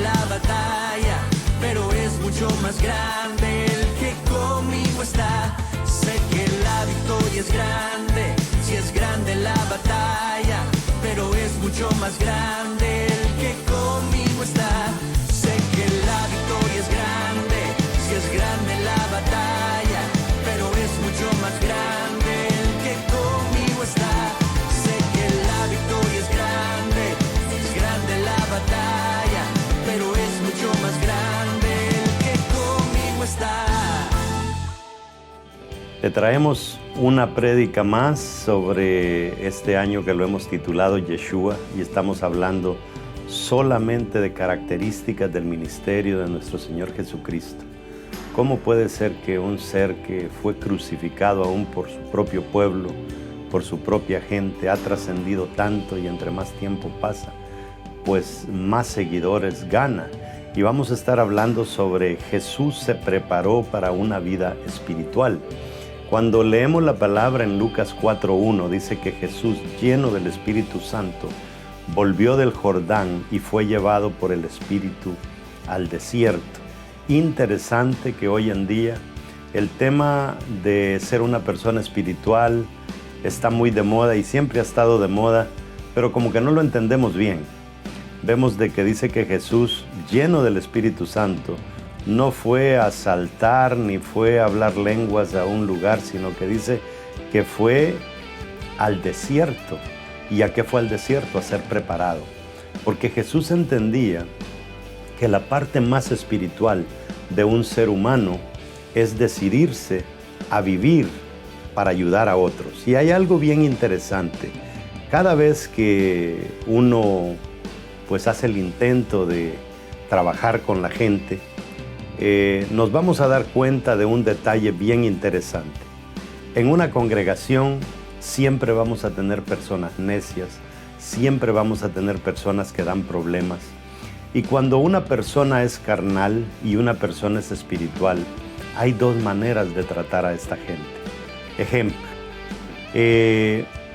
la batalla, pero es mucho más grande el que conmigo está. Sé que la victoria es grande, si es grande la batalla, pero es mucho más grande el que conmigo está. Sé que la victoria es grande, si es grande la batalla, pero es mucho más grande el que conmigo está. Sé que la victoria es grande, si es grande la batalla, pero es mucho más grande el que conmigo está. Te traemos una prédica más sobre este año que lo hemos titulado Yeshua, y estamos hablando solamente de características del ministerio de nuestro Señor Jesucristo. ¿Cómo puede ser que un ser que fue crucificado aún por su propio pueblo, por su propia gente, ha trascendido tanto y entre más tiempo pasa, pues más seguidores gana? Y vamos a estar hablando sobre Jesús se preparó para una vida espiritual. Cuando leemos la palabra en Lucas 4:1, dice que Jesús, lleno del Espíritu Santo, volvió del Jordán y fue llevado por el Espíritu al desierto. Interesante que hoy en día el tema de ser una persona espiritual está muy de moda y siempre ha estado de moda, pero como que no lo entendemos bien. Vemos de que dice que Jesús, lleno del Espíritu Santo, no fue a saltar ni fue a hablar lenguas a un lugar, sino que dice que fue al desierto. ¿Y a qué fue al desierto? A ser preparado. Porque Jesús entendía que la parte más espiritual de un ser humano es decidirse a vivir para ayudar a otros. Y hay algo bien interesante. Cada vez que uno pues hace el intento de trabajar con la gente, nos vamos a dar cuenta de un detalle bien interesante. En una congregación siempre vamos a tener personas necias, siempre vamos a tener personas que dan problemas. Y cuando una persona es carnal y una persona es espiritual, hay dos maneras de tratar a esta gente. Ejemplo,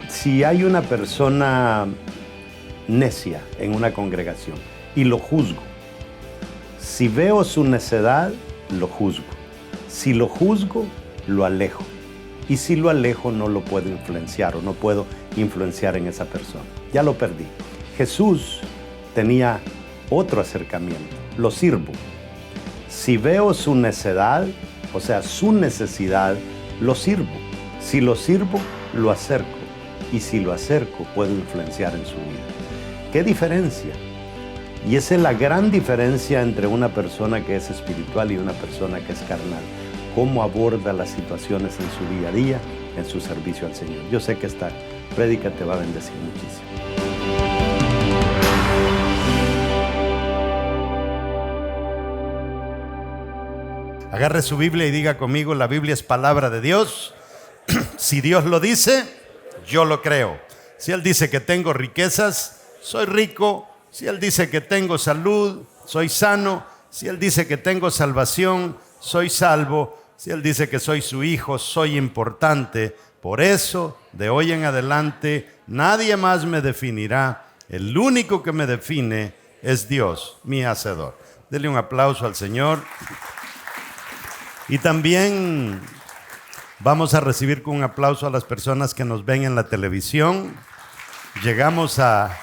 si hay una persona necia en una congregación y lo juzgo, si veo su necedad, lo juzgo. Si lo juzgo, lo alejo. Y si lo alejo, no lo puedo influenciar o no puedo influenciar en esa persona. Ya lo perdí. Jesús tenía otro acercamiento. Lo sirvo. Si veo su necedad, o sea, su necesidad, lo sirvo. Si lo sirvo, lo acerco. Y si lo acerco, puedo influenciar en su vida. ¿Qué diferencia? Y esa es la gran diferencia entre una persona que es espiritual y una persona que es carnal. Cómo aborda las situaciones en su día a día, en su servicio al Señor. Yo sé que esta prédica te va a bendecir muchísimo. Agarre su Biblia y diga conmigo: la Biblia es palabra de Dios. Si Dios lo dice, yo lo creo. Si Él dice que tengo riquezas, soy rico. Si Él dice que tengo salud, soy sano. Si Él dice que tengo salvación, soy salvo. Si Él dice que soy su hijo, soy importante. Por eso, de hoy en adelante, nadie más me definirá. El único que me define es Dios, mi Hacedor. Dele un aplauso al Señor. Y también vamos a recibir con un aplauso a las personas que nos ven en la televisión. Llegamos a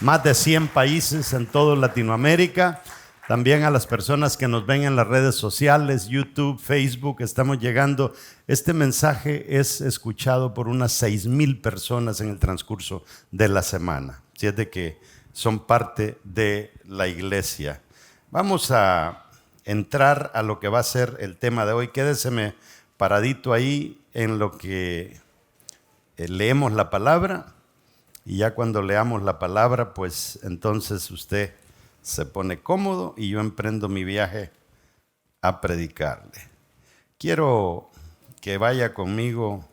más de 100 países en toda Latinoamérica. También a las personas que nos ven en las redes sociales, YouTube, Facebook, estamos llegando. Este mensaje es escuchado por unas 6,000 personas en el transcurso de la semana. Así es de que son parte de la iglesia. Vamos a entrar a lo que va a ser el tema de hoy. Quédeseme paradito ahí en lo que leemos la palabra. Y ya cuando leamos la palabra, pues entonces usted se pone cómodo y yo emprendo mi viaje a predicarle. Quiero que vaya conmigo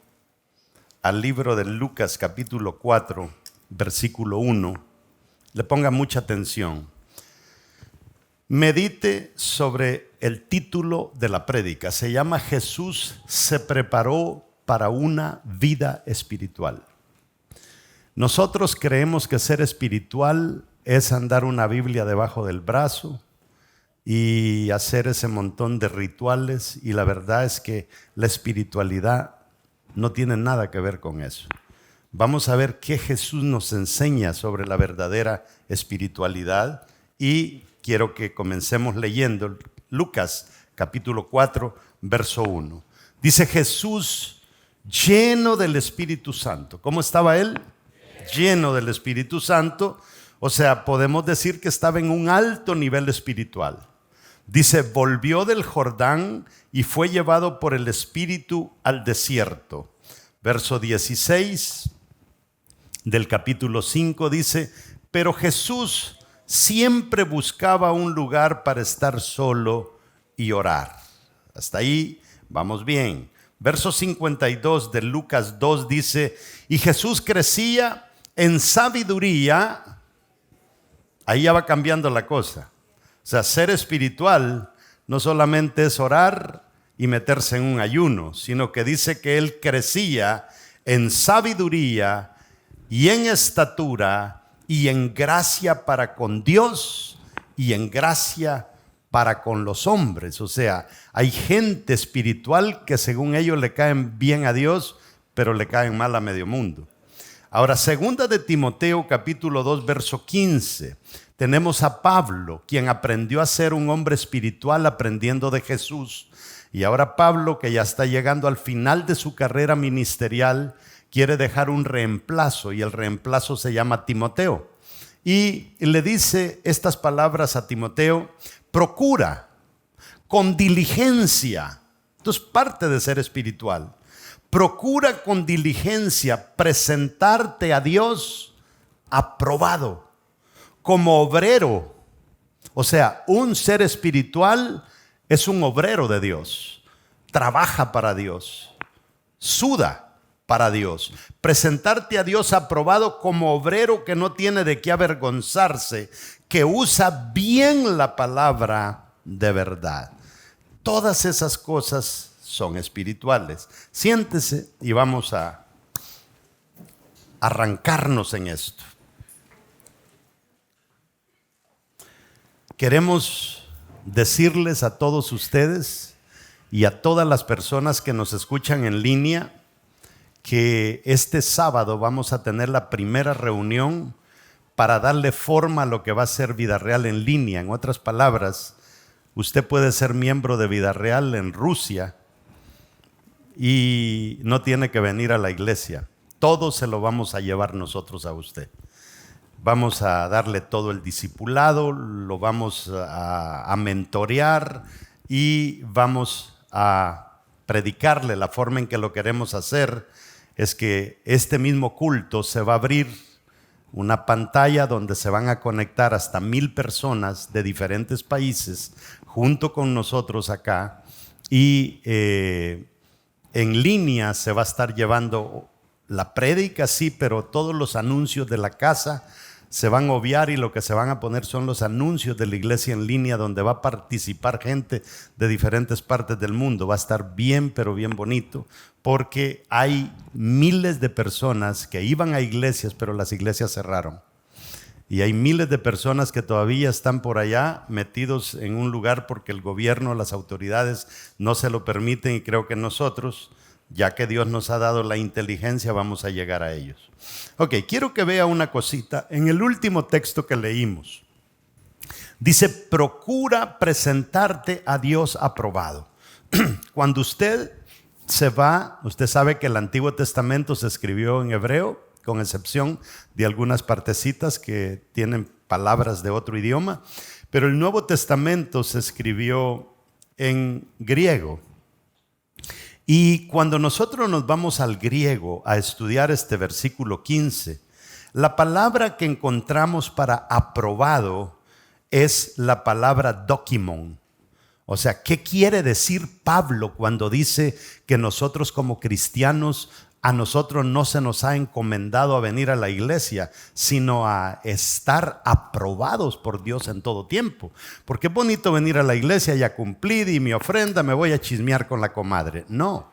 al libro de Lucas capítulo 4, versículo 1. Le ponga mucha atención. Medite sobre el título de la prédica. Se llama Jesús se preparó para una vida espiritual. Nosotros creemos que ser espiritual es andar una Biblia debajo del brazo y hacer ese montón de rituales, y la verdad es que la espiritualidad no tiene nada que ver con eso. Vamos a ver qué Jesús nos enseña sobre la verdadera espiritualidad, y quiero que comencemos leyendo Lucas capítulo 4, verso 1. Dice: Jesús, lleno del Espíritu Santo. ¿Cómo estaba él? Lleno del Espíritu Santo. O sea, podemos decir que estaba en un alto nivel espiritual. Dice: volvió del Jordán y fue llevado por el Espíritu al desierto. Verso 16 del capítulo 5 dice: pero Jesús siempre buscaba un lugar para estar solo y orar. Hasta ahí vamos bien. Verso 52 de Lucas 2 dice: y Jesús crecía en sabiduría. Ahí ya va cambiando la cosa. O sea, ser espiritual no solamente es orar y meterse en un ayuno, sino que dice que él crecía en sabiduría y en estatura y en gracia para con Dios y en gracia para con los hombres. O sea, hay gente espiritual que según ellos le caen bien a Dios, pero le caen mal a medio mundo. Ahora, segunda de Timoteo capítulo 2, verso 15. Tenemos a Pablo, quien aprendió a ser un hombre espiritual aprendiendo de Jesús. Y ahora Pablo, que ya está llegando al final de su carrera ministerial, quiere dejar un reemplazo, y el reemplazo se llama Timoteo. Y le dice estas palabras a Timoteo: procura con diligencia. Esto es parte de ser espiritual. Procura con diligencia presentarte a Dios aprobado, como obrero. O sea, un ser espiritual es un obrero de Dios. Trabaja para Dios, suda para Dios. Presentarte a Dios aprobado como obrero que no tiene de qué avergonzarse, que usa bien la palabra de verdad. Todas esas cosas son espirituales. Siéntese y vamos a arrancarnos en esto. Queremos decirles a todos ustedes y a todas las personas que nos escuchan en línea que este sábado vamos a tener la primera reunión para darle forma a lo que va a ser Vida Real en línea. En otras palabras, usted puede ser miembro de Vida Real en Rusia y no tiene que venir a la iglesia. Todo se lo vamos a llevar nosotros a usted. Vamos a darle todo el discipulado, lo vamos a mentorear y vamos a predicarle. La forma en que lo queremos hacer es que este mismo culto se va a abrir una pantalla donde se van a conectar hasta 1000 personas de diferentes países junto con nosotros acá, y en línea se va a estar llevando la prédica, sí, pero todos los anuncios de la casa se van a obviar, y lo que se van a poner son los anuncios de la iglesia en línea, donde va a participar gente de diferentes partes del mundo. Va a estar bien, pero bien bonito, porque hay miles de personas que iban a iglesias, pero las iglesias cerraron. Y hay miles de personas que todavía están por allá metidos en un lugar porque el gobierno, las autoridades no se lo permiten, y creo que nosotros, ya que Dios nos ha dado la inteligencia, vamos a llegar a ellos. Ok, quiero que vea una cosita. En el último texto que leímos, dice: procura presentarte a Dios aprobado. Cuando usted se va, usted sabe que el Antiguo Testamento se escribió en hebreo, con excepción de algunas partecitas que tienen palabras de otro idioma, pero el Nuevo Testamento se escribió en griego. Y cuando nosotros nos vamos al griego a estudiar este versículo 15, la palabra que encontramos para aprobado es la palabra dokimon. O sea, ¿qué quiere decir Pablo cuando dice que nosotros como cristianos, a nosotros no se nos ha encomendado a venir a la iglesia, sino a estar aprobados por Dios en todo tiempo? Porque es bonito venir a la iglesia y a cumplir, y mi ofrenda me voy a chismear con la comadre. No,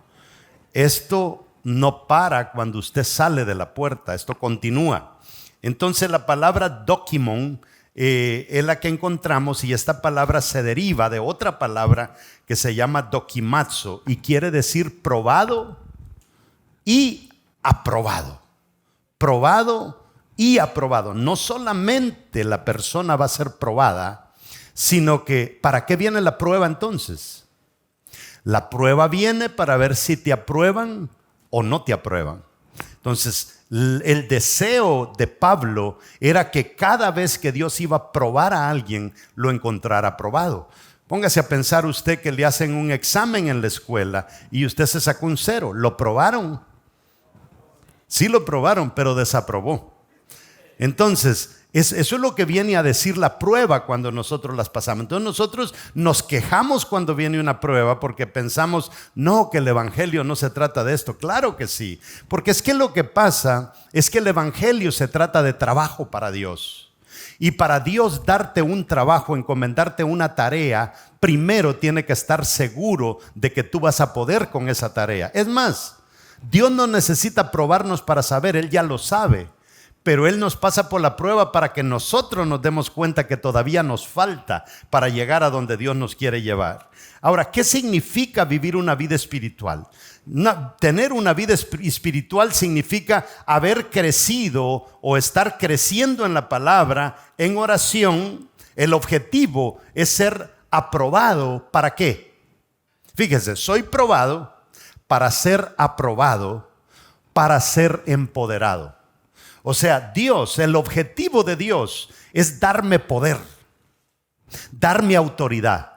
esto no para cuando usted sale de la puerta, esto continúa. Entonces la palabra dokimon es la que encontramos, y esta palabra se deriva de otra palabra que se llama dokimazo y quiere decir probado y aprobado. Probado y aprobado. No solamente la persona va a ser probada, sino que ¿para qué viene la prueba entonces? La prueba viene para ver si te aprueban o no te aprueban. Entonces, el deseo de Pablo era que cada vez que Dios iba a probar a alguien, lo encontrara aprobado. Póngase a pensar usted que le hacen un examen en la escuela y usted se sacó un 0. ¿Lo probaron? Sí lo probaron, pero desaprobó. Entonces, eso es lo que viene a decir la prueba cuando nosotros las pasamos. Entonces nosotros nos quejamos cuando viene una prueba porque pensamos, no, que el evangelio no se trata de esto. Claro que sí, porque es que lo que pasa es que el evangelio se trata de trabajo para Dios. Y para Dios darte un trabajo, encomendarte una tarea, primero tiene que estar seguro de que tú vas a poder con esa tarea. Es más, Dios no necesita probarnos para saber, Él ya lo sabe. Pero Él nos pasa por la prueba para que nosotros nos demos cuenta que todavía nos falta para llegar a donde Dios nos quiere llevar. Ahora, ¿qué significa vivir una vida espiritual? Tener una vida espiritual significa haber crecido o estar creciendo en la palabra, en oración. El objetivo es ser aprobado. ¿Para qué? Fíjese, soy probado para ser aprobado, para ser empoderado. O sea, Dios, el objetivo de Dios es darme poder, darme autoridad.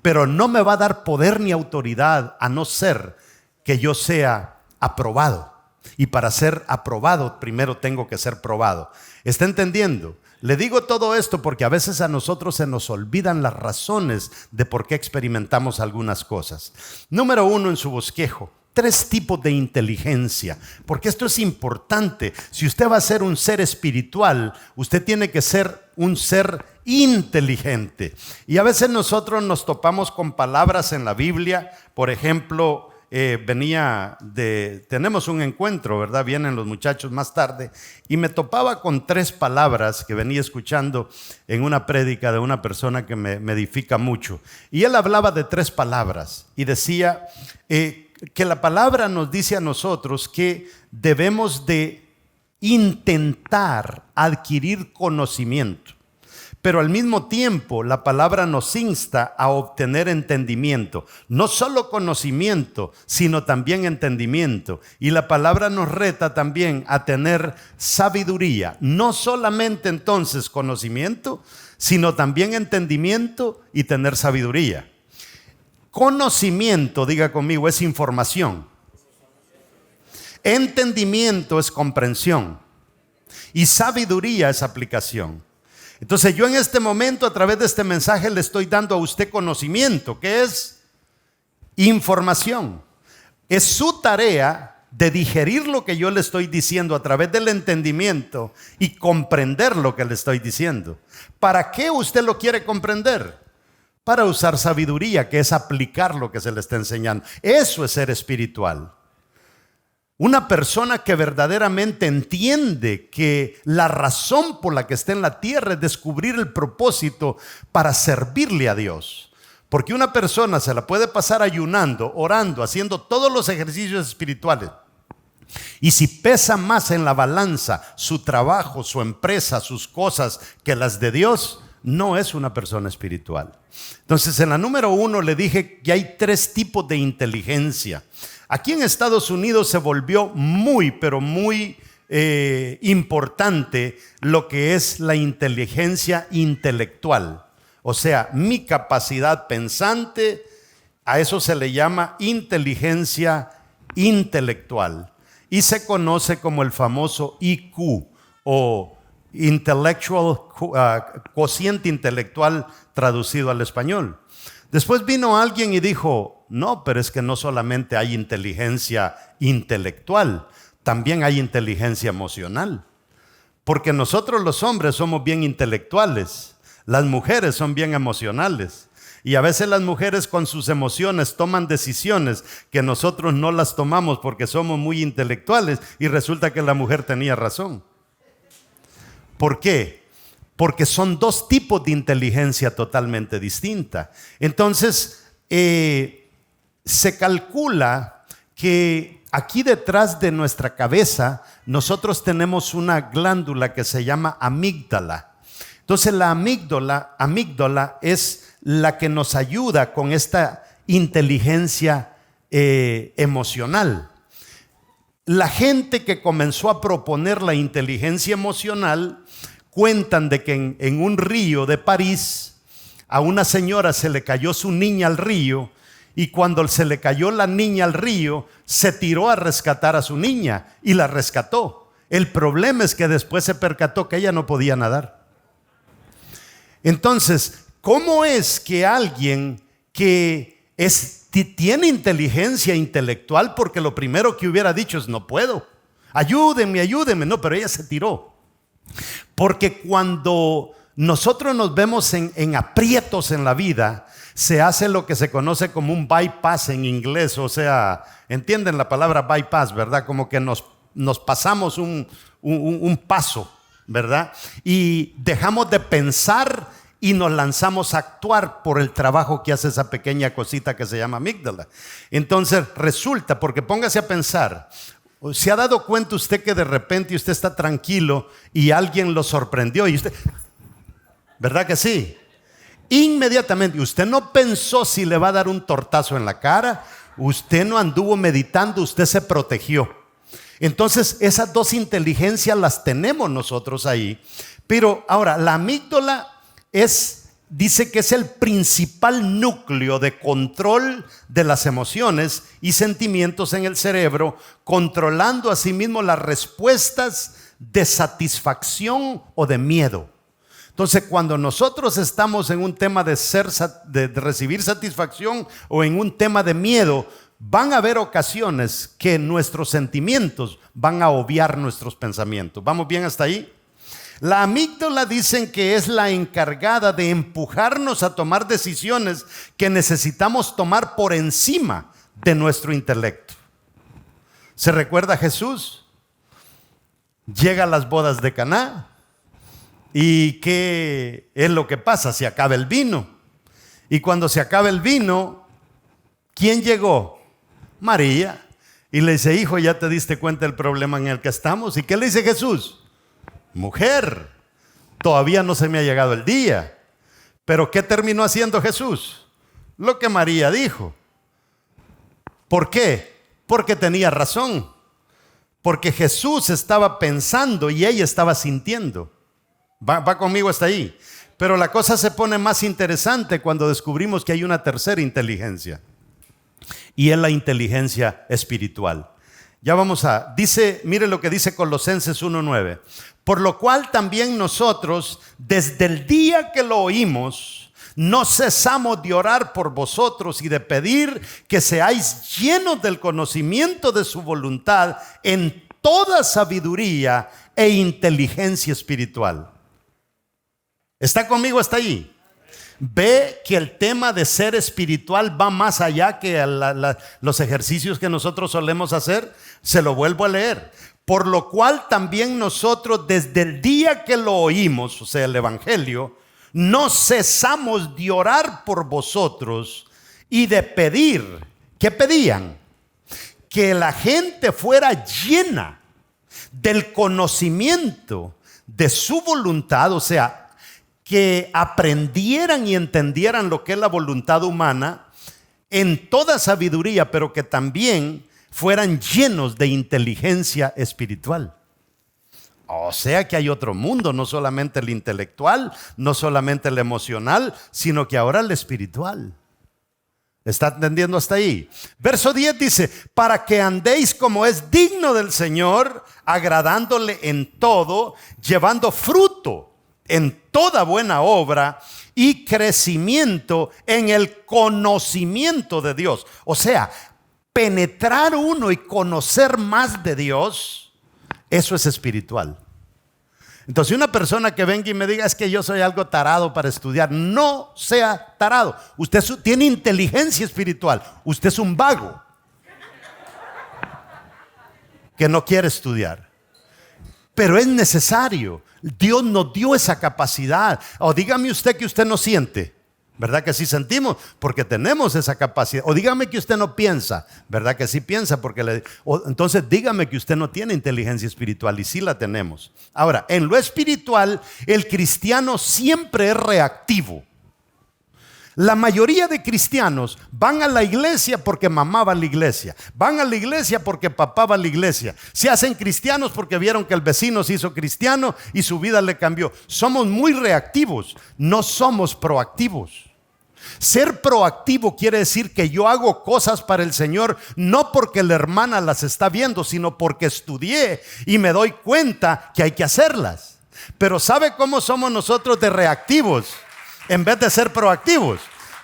Pero no me va a dar poder ni autoridad a no ser que yo sea aprobado. Y para ser aprobado, primero tengo que ser probado. ¿Está entendiendo? Le digo todo esto porque a veces a nosotros se nos olvidan las razones de por qué experimentamos algunas cosas. Número 1 en su bosquejo. 3 tipos de inteligencia, porque esto es importante. Si usted va a ser un ser espiritual, usted tiene que ser un ser inteligente. Y a veces nosotros nos topamos con palabras en la Biblia. Por ejemplo, tenemos un encuentro, ¿verdad? Vienen los muchachos más tarde y me topaba con 3 palabras que venía escuchando en una prédica de una persona que me edifica mucho. Y él hablaba de 3 palabras y decía que la palabra nos dice a nosotros que debemos de intentar adquirir conocimiento. Pero al mismo tiempo la palabra nos insta a obtener entendimiento. No solo conocimiento, sino también entendimiento. Y la palabra nos reta también a tener sabiduría. No solamente entonces conocimiento, sino también entendimiento y tener sabiduría. Conocimiento, diga conmigo, es información. Entendimiento es comprensión. Y sabiduría es aplicación. Entonces yo en este momento, a través de este mensaje, le estoy dando a usted conocimiento, que es información. Es su tarea de digerir lo que yo le estoy diciendo a través del entendimiento y comprender lo que le estoy diciendo. ¿Para qué usted lo quiere comprender? Para usar sabiduría, que es aplicar lo que se le está enseñando. Eso es ser espiritual. Una persona que verdaderamente entiende que la razón por la que está en la tierra es descubrir el propósito para servirle a Dios. Porque una persona se la puede pasar ayunando, orando, haciendo todos los ejercicios espirituales. Y si pesa más en la balanza su trabajo, su empresa, sus cosas que las de Dios, no es una persona espiritual. Entonces, en la número 1 le dije que hay 3 tipos de inteligencia. Aquí en Estados Unidos se volvió muy, pero muy importante lo que es la inteligencia intelectual. O sea, mi capacidad pensante, a eso se le llama inteligencia intelectual. Y se conoce como el famoso IQ o Intellectual cociente intelectual traducido al español. Después vino alguien y dijo, no, pero es que no solamente hay inteligencia intelectual, también hay inteligencia emocional. Porque nosotros los hombres somos bien intelectuales, las mujeres son bien emocionales. Y a veces las mujeres con sus emociones toman decisiones que nosotros no las tomamos porque somos muy intelectuales y resulta que la mujer tenía razón. ¿Por qué? Porque son dos tipos de inteligencia totalmente distinta. Entonces, se calcula que aquí detrás de nuestra cabeza nosotros tenemos una glándula que se llama amígdala. Entonces la amígdala es la que nos ayuda con esta inteligencia emocional. La gente que comenzó a proponer la inteligencia emocional cuentan de que en un río de París a una señora se le cayó su niña al río, y cuando se le cayó la niña al río se tiró a rescatar a su niña y la rescató. El problema es que después se percató que ella no podía nadar. Entonces, ¿cómo es que alguien que tiene inteligencia intelectual, porque lo primero que hubiera dicho es no puedo, ayúdenme, no, pero ella se tiró? Porque cuando nosotros nos vemos en aprietos en la vida, se hace lo que se conoce como un bypass en inglés, o sea, entienden la palabra bypass, ¿verdad? Como que nos pasamos un paso, ¿verdad? Y dejamos de pensar y nos lanzamos a actuar por el trabajo que hace esa pequeña cosita que se llama amígdala. Entonces resulta, porque póngase a pensar, ¿se ha dado cuenta usted que de repente usted está tranquilo y alguien lo sorprendió y usted, ¿verdad que sí? Inmediatamente, usted no pensó si le va a dar un tortazo en la cara, usted no anduvo meditando, usted se protegió. Entonces esas dos inteligencias las tenemos nosotros ahí. Pero ahora, la amígdala dice que es el principal núcleo de control de las emociones y sentimientos en el cerebro, controlando asimismo las respuestas de satisfacción o de miedo. Entonces, cuando nosotros estamos en un tema de recibir satisfacción o en un tema de miedo, van a haber ocasiones que nuestros sentimientos van a obviar nuestros pensamientos. ¿Vamos bien hasta ahí? La amígdala dicen que es la encargada de empujarnos a tomar decisiones que necesitamos tomar por encima de nuestro intelecto. ¿Se recuerda a Jesús? Llega a las bodas de Caná. ¿Y qué es lo que pasa? Se acaba el vino. Y cuando se acaba el vino, ¿quién llegó? María. Y le dice, hijo, ¿ya te diste cuenta del problema en el que estamos? ¿Y qué le dice Jesús? Mujer, todavía no se me ha llegado el día. ¿Pero qué terminó haciendo Jesús? Lo que María dijo. ¿Por qué? Porque tenía razón. Porque Jesús estaba pensando y ella estaba sintiendo. Va conmigo hasta ahí. Pero la cosa se pone más interesante cuando descubrimos que hay una tercera inteligencia. Y es la inteligencia espiritual. Ya vamos mire lo que dice Colosenses 1:9. Por lo cual también nosotros, desde el día que lo oímos, no cesamos de orar por vosotros y de pedir que seáis llenos del conocimiento de su voluntad en toda sabiduría e inteligencia espiritual. ¿Está conmigo hasta ahí? Ve que el tema de ser espiritual va más allá que los ejercicios que nosotros solemos hacer. Se lo vuelvo a leer. Por lo cual también nosotros desde el día que lo oímos, o sea el evangelio, no cesamos de orar por vosotros y de pedir. ¿Qué pedían? Que la gente fuera llena del conocimiento de su voluntad, o sea, que aprendieran y entendieran lo que es la voluntad humana en toda sabiduría, pero que también fueran llenos de inteligencia espiritual. O sea que hay otro mundo, no solamente el intelectual, no solamente el emocional, sino que ahora el espiritual. ¿Está entendiendo hasta ahí? Verso 10 dice, para que andéis como es digno del Señor, agradándole en todo, llevando fruto en toda buena obra y crecimiento en el conocimiento de Dios. O sea, penetrar uno y conocer más de Dios, eso es espiritual. Entonces una persona que venga y me diga es que yo soy algo tarado para estudiar, no sea tarado. Usted tiene inteligencia espiritual, usted es un vago que no quiere estudiar. Pero es necesario. Dios nos dio esa capacidad. O dígame usted que usted no siente. ¿Verdad que sí sentimos? Porque tenemos esa capacidad. O dígame que usted no piensa. ¿Verdad que sí piensa? Entonces dígame que usted no tiene inteligencia espiritual, y sí la tenemos. Ahora, en lo espiritual, el cristiano siempre es reactivo. La mayoría de cristianos van a la iglesia porque mamá va a la iglesia. Van a la iglesia porque papá va a la iglesia. Se hacen cristianos porque vieron que el vecino se hizo cristiano y su vida le cambió. Somos muy reactivos, no somos proactivos. Ser proactivo quiere decir que yo hago cosas para el Señor no porque la hermana las está viendo, sino porque estudié y me doy cuenta que hay que hacerlas. Pero ¿sabe cómo somos nosotros de reactivos en vez de ser proactivos?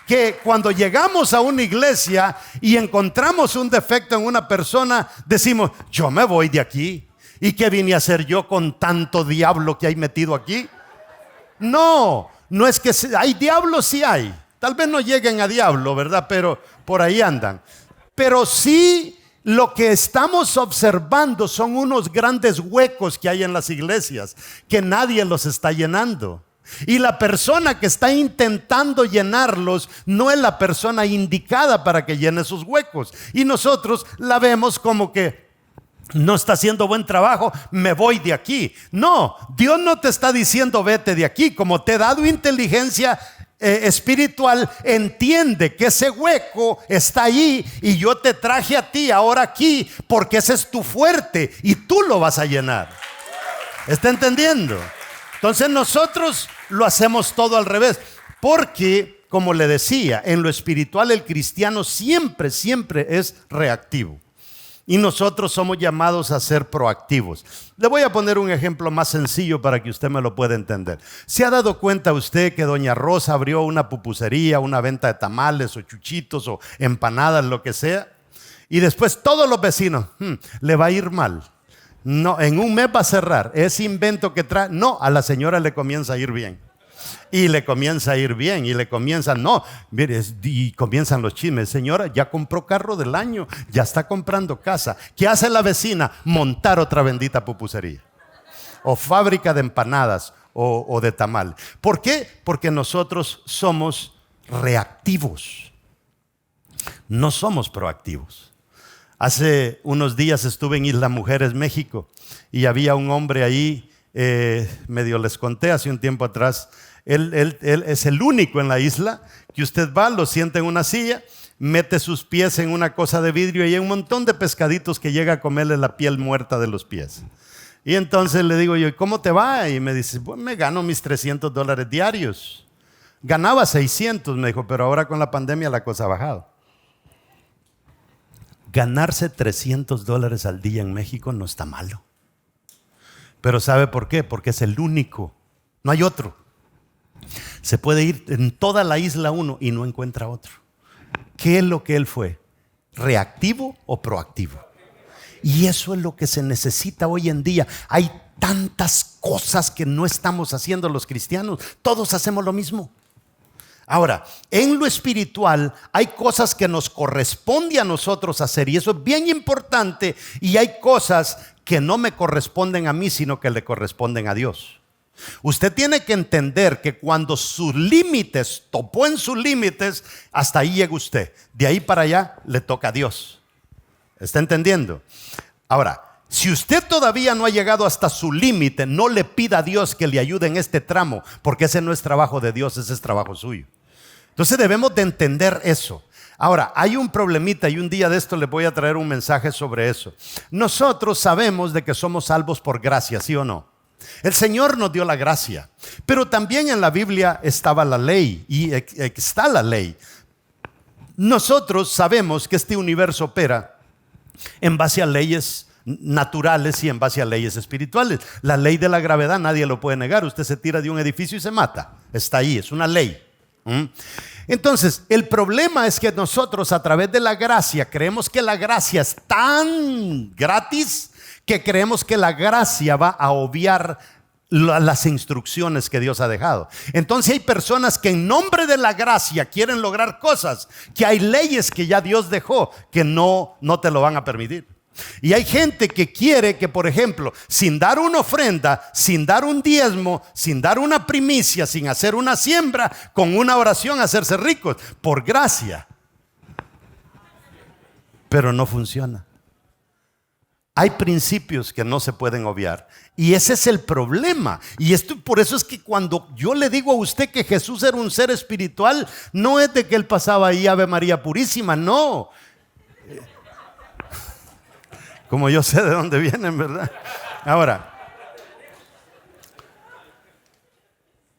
Que cuando llegamos a una iglesia y encontramos un defecto en una persona, decimos, yo me voy de aquí. ¿Y qué vine a hacer yo con tanto diablo que hay metido aquí? No es que hay diablos, sí hay. Tal vez no lleguen a diablo, ¿verdad? Pero por ahí andan. Pero sí, lo que estamos observando son unos grandes huecos que hay en las iglesias, que nadie los está llenando. Y la persona que está intentando llenarlos no es la persona indicada para que llene esos huecos. Y nosotros la vemos como que no está haciendo buen trabajo, me voy de aquí. No, Dios no te está diciendo vete de aquí. Como te he dado inteligencia espiritual, entiende que ese hueco está ahí y yo te traje a ti ahora aquí porque ese es tu fuerte y tú lo vas a llenar. ¿Está entendiendo? Entonces nosotros lo hacemos todo al revés, porque, como le decía, en lo espiritual el cristiano siempre es reactivo. Y nosotros somos llamados a ser proactivos. Le voy a poner un ejemplo más sencillo para que usted me lo pueda entender. ¿Se ha dado cuenta usted que doña Rosa abrió una pupusería, una venta de tamales o chuchitos o empanadas, lo que sea? Y después todos los vecinos, le va a ir mal. No, en un mes va a cerrar. Ese invento que trae, no, a la señora le comienza a ir bien. Y le comienza a ir bien, y le comienzan, no, mire, y comienzan los chismes. Señora, ya compró carro del año, ya está comprando casa. ¿Qué hace la vecina? Montar otra bendita pupusería, o fábrica de empanadas, o de tamal. ¿Por qué? Porque nosotros somos reactivos, no somos proactivos. Hace unos días estuve en Isla Mujeres, México, y había un hombre ahí, medio les conté hace un tiempo atrás. Él es el único en la isla que usted va, lo sienta en una silla, mete sus pies en una cosa de vidrio y hay un montón de pescaditos que llega a comerle la piel muerta de los pies. Y entonces le digo yo, ¿y cómo te va? Y me dice, pues me gano mis $300 diarios. Ganaba 600, me dijo, pero ahora con la pandemia la cosa ha bajado. Ganarse $300 al día en México no está malo. Pero ¿sabe por qué? Porque es el único, no hay otro. Se puede ir en toda la isla uno y no encuentra otro. ¿Qué es lo que él fue? ¿Reactivo o proactivo? Y eso es lo que se necesita hoy en día. Hay tantas cosas que no estamos haciendo los cristianos. Todos hacemos lo mismo. Ahora, en lo espiritual hay cosas que nos corresponde a nosotros hacer y eso es bien importante, y hay cosas que no me corresponden a mí, sino que le corresponden a Dios. Usted tiene que entender que cuando sus límites, topó en sus límites, hasta ahí llega usted. De ahí para allá le toca a Dios. ¿Está entendiendo? Ahora, si usted todavía no ha llegado hasta su límite, no le pida a Dios que le ayude en este tramo, porque ese no es trabajo de Dios, ese es trabajo suyo. Entonces debemos de entender eso. Ahora, hay un problemita y un día de esto les voy a traer un mensaje sobre eso. Nosotros sabemos de que somos salvos por gracia, ¿sí o no? El Señor nos dio la gracia, pero también en la Biblia estaba la ley y está la ley. Nosotros sabemos que este universo opera en base a leyes naturales y en base a leyes espirituales. La ley de la gravedad nadie lo puede negar. Usted se tira de un edificio y se mata. Está ahí, es una ley. Entonces, el problema es que nosotros a través de la gracia creemos que la gracia es tan gratis que creemos que la gracia va a obviar las instrucciones que Dios ha dejado. Entonces hay personas que en nombre de la gracia quieren lograr cosas que hay leyes que ya Dios dejó que no te lo van a permitir. Y hay gente que quiere que, por ejemplo, sin dar una ofrenda, sin dar un diezmo, sin dar una primicia, sin hacer una siembra, con una oración hacerse ricos, por gracia. Pero no funciona. Hay principios que no se pueden obviar. Y ese es el problema. Y por eso es que cuando yo le digo a usted que Jesús era un ser espiritual, no es de que él pasaba ahí Ave María Purísima, no. Como yo sé de dónde vienen, ¿verdad? Ahora,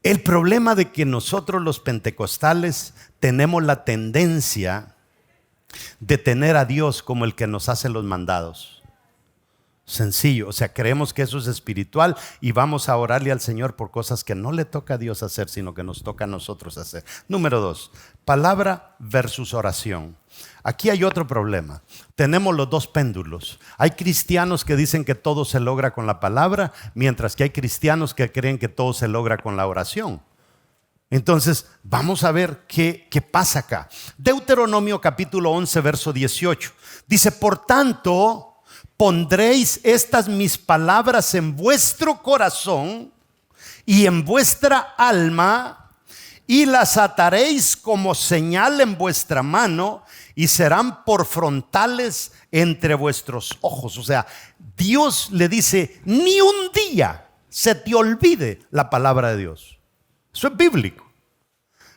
el problema de que nosotros los pentecostales tenemos la tendencia de tener a Dios como el que nos hace los mandados. Sencillo, o sea, creemos que eso es espiritual y vamos a orarle al Señor por cosas que no le toca a Dios hacer, sino que nos toca a nosotros hacer. Número 2, palabra versus oración. Aquí hay otro problema. Tenemos los dos péndulos. Hay cristianos que dicen que todo se logra con la palabra, mientras que hay cristianos que creen que todo se logra con la oración. Entonces, vamos a ver qué pasa acá. Deuteronomio capítulo 11, verso 18. Dice, por tanto, pondréis estas mis palabras en vuestro corazón y en vuestra alma, y las ataréis como señal en vuestra mano, y serán por frontales entre vuestros ojos. O sea, Dios le dice, ni un día se te olvide la palabra de Dios. Eso es bíblico.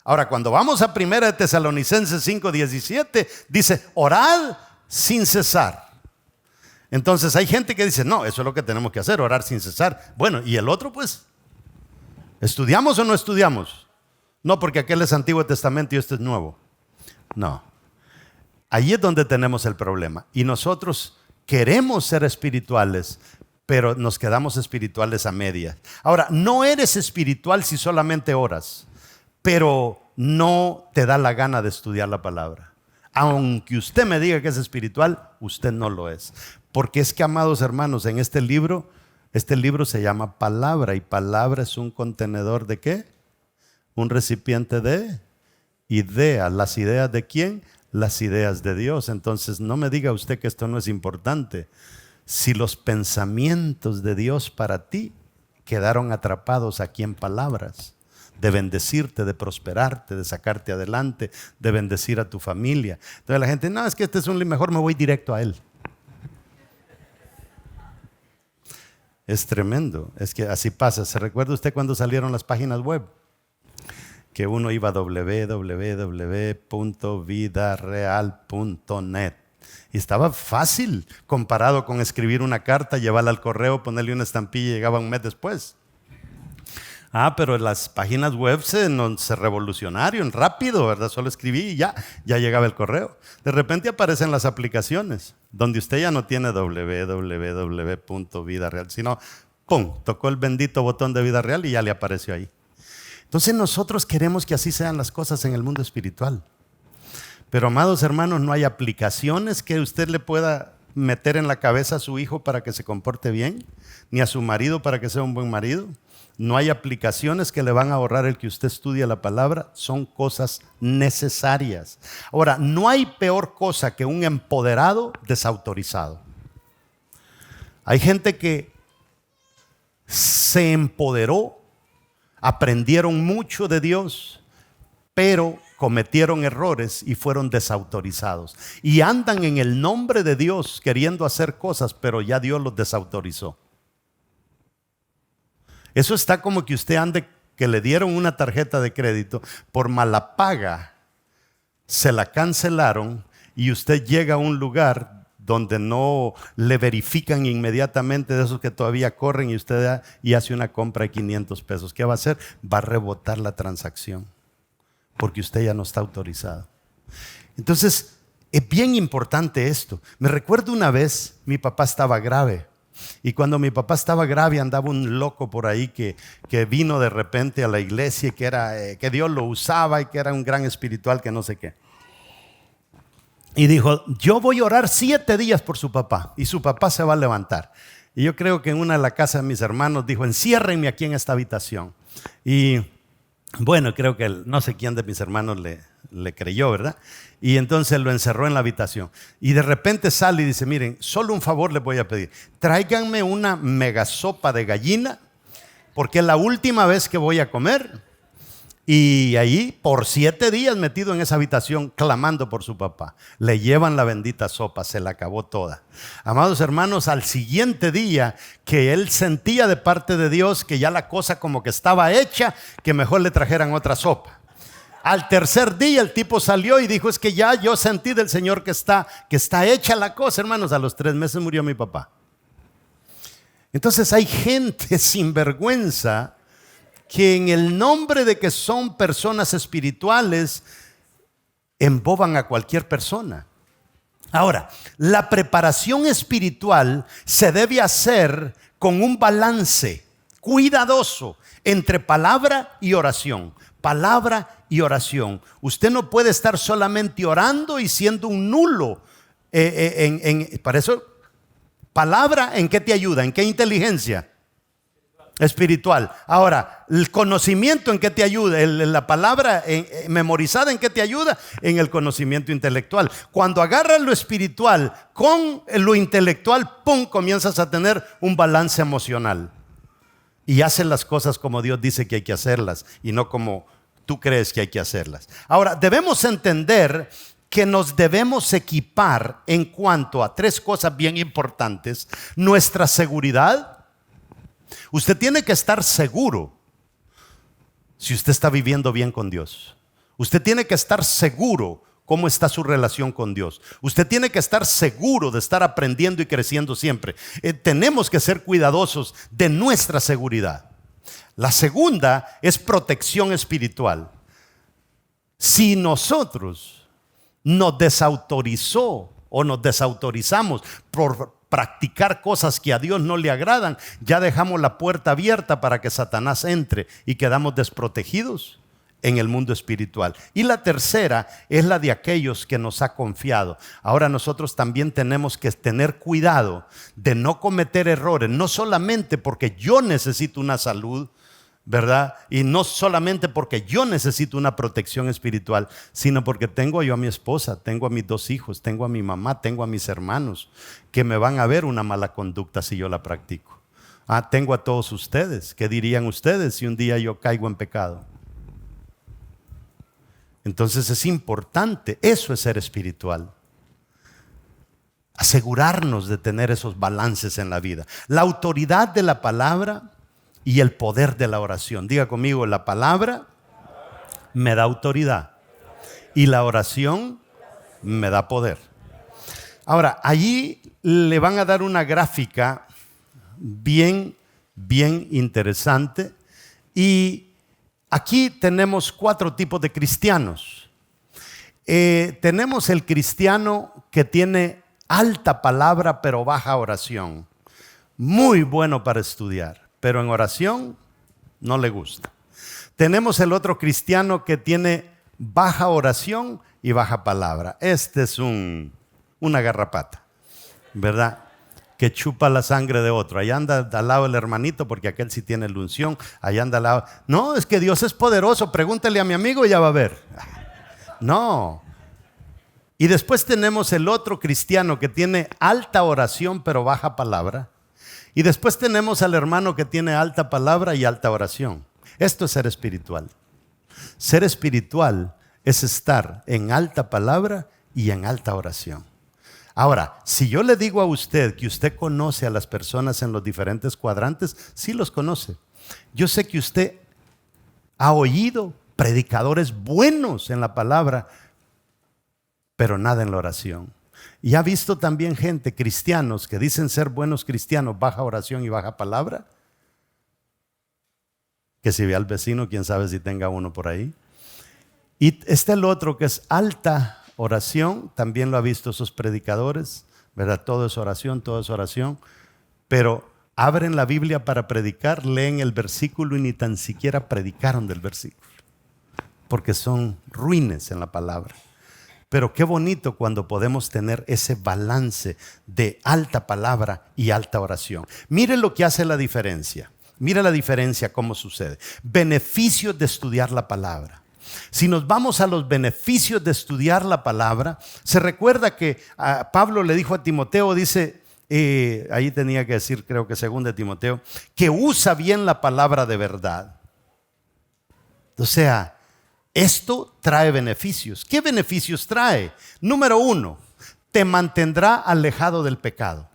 Ahora, cuando vamos a 1 Tesalonicenses 5:17, dice, orad sin cesar. Entonces hay gente que dice, no, eso es lo que tenemos que hacer, orar sin cesar. Bueno, ¿y el otro pues? ¿Estudiamos o no estudiamos? No, porque aquel es Antiguo Testamento y este es Nuevo. No. Ahí es donde tenemos el problema. Y nosotros queremos ser espirituales, pero nos quedamos espirituales a medias. Ahora, no eres espiritual si solamente oras, pero no te da la gana de estudiar la palabra. Aunque usted me diga que es espiritual, usted no lo es. Porque es que, amados hermanos, en este libro se llama palabra, y palabra es un contenedor ¿de qué? Un recipiente de ideas. ¿Las ideas de quién? Las ideas de Dios. Entonces no me diga usted que esto no es importante. Si los pensamientos de Dios para ti quedaron atrapados aquí en palabras, de bendecirte, de prosperarte, de sacarte adelante, de bendecir a tu familia. Entonces la gente, no, es que este es mejor me voy directo a él. Es tremendo, es que así pasa. ¿Se recuerda usted cuando salieron las páginas web? Que uno iba a www.vidareal.net y estaba fácil comparado con escribir una carta, llevarla al correo, ponerle una estampilla y llegaba un mes después. Pero las páginas web se revolucionaron rápido, ¿verdad? Solo escribí y ya llegaba el correo. De repente aparecen las aplicaciones, donde usted ya no tiene www.vidareal, sino ¡pum! Tocó el bendito botón de Vida Real y ya le apareció ahí. Entonces nosotros queremos que así sean las cosas en el mundo espiritual. Pero, amados hermanos, no hay aplicaciones que usted le pueda meter en la cabeza a su hijo para que se comporte bien, ni a su marido para que sea un buen marido. No hay aplicaciones que le van a ahorrar el que usted estudie la palabra. Son cosas necesarias. Ahora, no hay peor cosa que un empoderado desautorizado. Hay gente que se empoderó, aprendieron mucho de Dios, pero cometieron errores y fueron desautorizados. Y andan en el nombre de Dios queriendo hacer cosas, pero ya Dios los desautorizó. Eso está como que usted ande, que le dieron una tarjeta de crédito, por mala paga, se la cancelaron y usted llega a un lugar donde no le verifican inmediatamente, de esos que todavía corren, y usted da y hace una compra de 500 pesos. ¿Qué va a hacer? Va a rebotar la transacción, porque usted ya no está autorizado. Entonces, es bien importante esto. Me recuerdo una vez, mi papá estaba grave. Y cuando mi papá estaba grave, andaba un loco por ahí que vino de repente a la iglesia, que Dios lo usaba y que era un gran espiritual, que no sé qué. Y dijo, yo voy a orar 7 días por su papá y su papá se va a levantar. Y yo creo que en una de las casas de mis hermanos dijo, enciérrenme aquí en esta habitación. Y Bueno, creo que no sé quién de mis hermanos le creyó, ¿verdad? Y entonces lo encerró en la habitación. Y de repente sale y dice, miren, solo un favor les voy a pedir. Tráiganme una mega sopa de gallina, porque es la última vez que voy a comer. Y ahí, por 7 días metido en esa habitación, clamando por su papá. Le llevan la bendita sopa, se la acabó toda. Amados hermanos, al siguiente día que él sentía de parte de Dios que ya la cosa como que estaba hecha, que mejor le trajeran otra sopa. Al tercer día el tipo salió y dijo, es que ya yo sentí del Señor que está hecha la cosa, hermanos. A los 3 meses murió mi papá. Entonces hay gente sin vergüenza que en el nombre de que son personas espirituales emboban a cualquier persona. Ahora, la preparación espiritual se debe hacer con un balance cuidadoso entre palabra y oración. Palabra y oración. Usted no puede estar solamente orando y siendo un nulo. Para eso, palabra, ¿en qué te ayuda? ¿En qué inteligencia? Espiritual. Ahora, el conocimiento, ¿en qué te ayuda? La palabra memorizada, ¿en qué te ayuda? En el conocimiento intelectual. Cuando agarras lo espiritual con lo intelectual, ¡pum!, comienzas a tener un balance emocional. Y haces las cosas como Dios dice que hay que hacerlas y no como tú crees que hay que hacerlas. Ahora, debemos entender que nos debemos equipar en cuanto a 3 cosas bien importantes. Nuestra seguridad. Usted tiene que estar seguro si usted está viviendo bien con Dios. Usted tiene que estar seguro cómo está su relación con Dios. Usted tiene que estar seguro de estar aprendiendo y creciendo siempre. Tenemos que ser cuidadosos de nuestra seguridad. La segunda es protección espiritual. Si nosotros nos desautorizó o nos desautorizamos por practicar cosas que a Dios no le agradan, ya dejamos la puerta abierta para que Satanás entre y quedamos desprotegidos en el mundo espiritual. Y la tercera es la de aquellos que nos ha confiado. Ahora nosotros también tenemos que tener cuidado de no cometer errores, no solamente porque yo necesito una salud, ¿verdad? Y no solamente porque yo necesito una protección espiritual, sino porque tengo yo a mi esposa, tengo a mis 2 hijos, tengo a mi mamá, tengo a mis hermanos que me van a ver una mala conducta si yo la practico. Tengo a todos ustedes. ¿Qué dirían ustedes si un día yo caigo en pecado? Entonces es importante, eso es ser espiritual. Asegurarnos de tener esos balances en la vida. La autoridad de la palabra y el poder de la oración. Diga conmigo, la palabra me da autoridad y la oración me da poder. Ahora, allí le van a dar una gráfica bien interesante y aquí tenemos 4 tipos de cristianos. Tenemos el cristiano que tiene alta palabra pero baja oración. Muy bueno para estudiar, pero en oración no le gusta. Tenemos el otro cristiano que tiene baja oración y baja palabra. Este es una garrapata, ¿verdad? Que chupa la sangre de otro. Allá anda al lado el hermanito porque aquel sí tiene la unción. Allá anda al lado. No, es que Dios es poderoso. Pregúntele a mi amigo y ya va a ver. No. Y después tenemos el otro cristiano que tiene alta oración pero baja palabra. Y después tenemos al hermano que tiene alta palabra y alta oración. Esto es ser espiritual. Ser espiritual es estar en alta palabra y en alta oración. Ahora, si yo le digo a usted que usted conoce a las personas en los diferentes cuadrantes, sí los conoce. Yo sé que usted ha oído predicadores buenos en la palabra, pero nada en la oración. Y ha visto también gente, cristianos, que dicen ser buenos cristianos, baja oración y baja palabra. Que si ve al vecino, quién sabe si tenga uno por ahí. Y está el otro que es alta oración, también lo ha visto esos predicadores, ¿verdad? Todo es oración, pero abren la Biblia para predicar, leen el versículo y ni tan siquiera predicaron del versículo, porque son ruines en la palabra. Pero qué bonito cuando podemos tener ese balance de alta palabra y alta oración. Mire lo que hace la diferencia. Mira la diferencia, cómo sucede. Beneficios de estudiar la palabra. Si nos vamos a los beneficios de estudiar la palabra, se recuerda que Pablo le dijo a Timoteo, dice, ahí tenía que decir, creo que 2 Timoteo, que usa bien la palabra de verdad. O sea, esto trae beneficios. ¿Qué beneficios trae? Número 1, te mantendrá alejado del pecado.